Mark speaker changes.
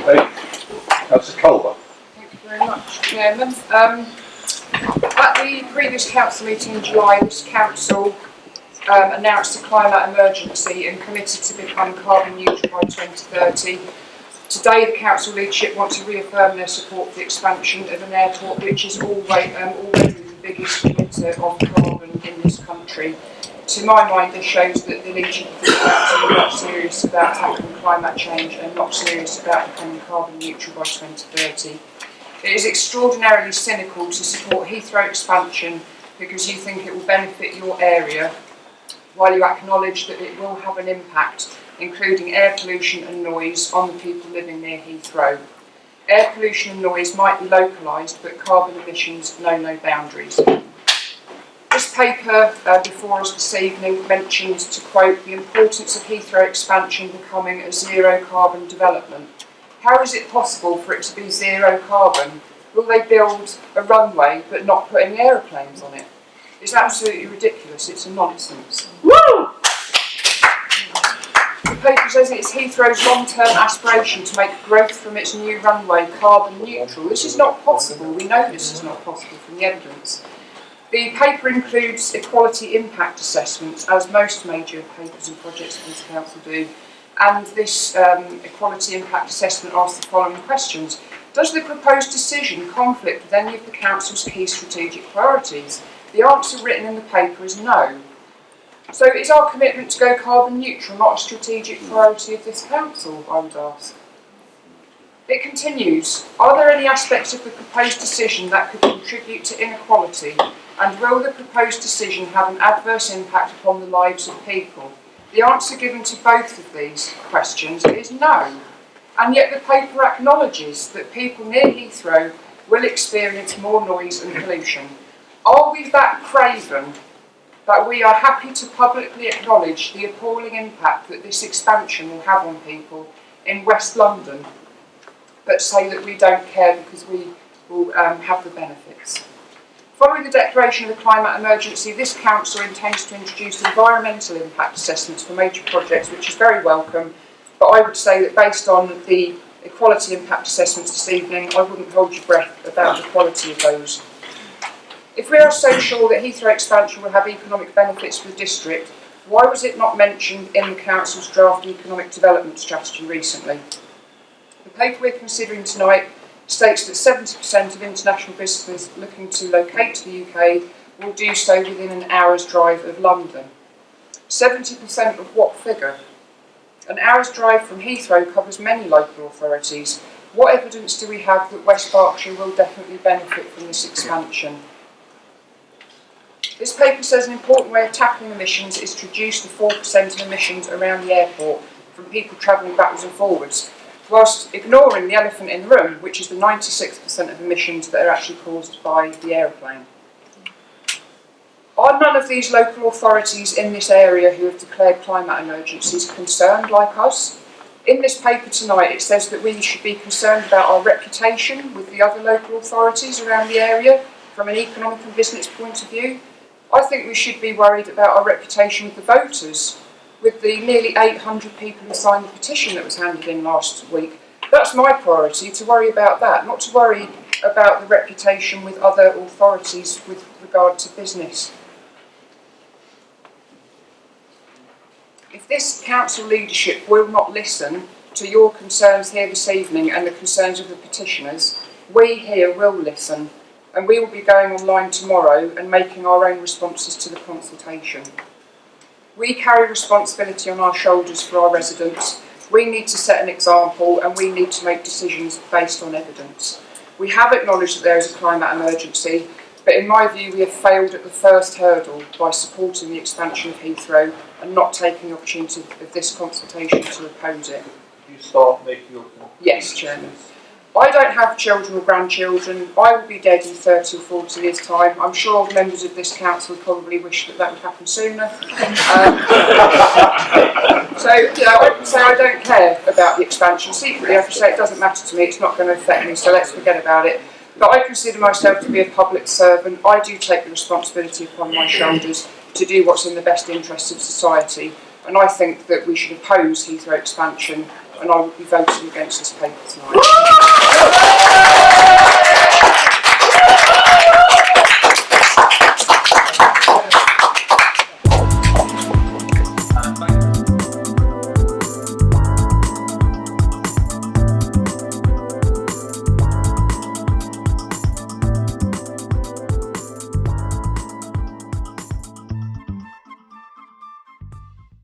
Speaker 1: Okay. Councillor Culver.
Speaker 2: Thank you very much, Chairman. At the previous council meeting in July, this council announced a climate emergency and committed to become carbon neutral by 2030. Today, the council leadership want to reaffirm their support for the expansion of an airport which is already the biggest emitter of carbon in this country. To my mind, this shows that the leadership of the council are not serious about tackling climate change and not serious about becoming carbon neutral by 2030. It is extraordinarily cynical to support Heathrow expansion because you think it will benefit your area, while you acknowledge that it will have an impact, including air pollution and noise, on the people living near Heathrow. Air pollution and noise might be localised, but carbon emissions know no boundaries. This paper before us this evening mentioned, to quote, the importance of Heathrow expansion becoming a zero carbon development. How is it possible for it to be zero carbon? Will they build a runway but not put any aeroplanes on it? It's absolutely ridiculous. It's a nonsense. Woo! The paper says it's Heathrow's long-term aspiration to make growth from its new runway carbon neutral. This is not possible. We know this is not possible from the evidence. The paper includes equality impact assessments, as most major papers and projects of this council do. And this equality impact assessment asks the following questions. Does the proposed decision conflict with any of the council's key strategic priorities? The answer written in the paper is no. So is our commitment to go carbon neutral not a strategic priority of this council, I would ask? It continues, are there any aspects of the proposed decision that could contribute to inequality, and will the proposed decision have an adverse impact upon the lives of people? The answer given to both of these questions is no. And yet the paper acknowledges that people near Heathrow will experience more noise and pollution. Are we that craven that we are happy to publicly acknowledge the appalling impact that this expansion will have on people in West London, but say that we don't care because we will have the benefits? Following the declaration of the climate emergency, this council intends to introduce environmental impact assessments for major projects, which is very welcome, but I would say that based on the equality impact assessments this evening, I wouldn't hold your breath about the quality of those. If we are so sure that Heathrow expansion will have economic benefits for the district, why was it not mentioned in the council's draft economic development strategy recently? The paper we're considering tonight states that 70% of international businesses looking to locate to the UK will do so within an hour's drive of London. 70% of what figure? An hour's drive from Heathrow covers many local authorities. What evidence do we have that West Berkshire will definitely benefit from this expansion? This paper says an important way of tackling emissions is to reduce the 4% of emissions around the airport from people travelling backwards and forwards, whilst ignoring the elephant in the room, which is the 96% of emissions that are actually caused by the aeroplane. Are none of these local authorities in this area who have declared climate emergencies concerned like us? In this paper tonight it says that we should be concerned about our reputation with the other local authorities around the area from an economic and business point of view. I think we should be worried about our reputation with the voters, with the nearly 800 people who signed the petition that was handed in last week. That's my priority, to worry about that, not to worry about the reputation with other authorities with regard to business. If this council leadership will not listen to your concerns here this evening and the concerns of the petitioners, we here will listen, and we will be going online tomorrow and making our own responses to the consultation. We carry responsibility on our shoulders for our residents. We need to set an example and we need to make decisions based on evidence. We have acknowledged that there is a climate emergency, but in my view we have failed at the first hurdle by supporting the expansion of Heathrow and not taking the opportunity of this consultation to oppose it.
Speaker 1: You start making your point.
Speaker 2: Yes, Chairman. I don't have children or grandchildren. I will be dead in 30 or 40 years' time. I'm sure members of this council would probably wish that that would happen sooner. So, I can say I don't care about the expansion. Secretly, I can say it doesn't matter to me. It's not going to affect me, so let's forget about it. But I consider myself to be a public servant. I do take the responsibility upon my shoulders to do what's in the best interest of society. And I think that we should oppose Heathrow expansion and I will be voting against this paper tonight.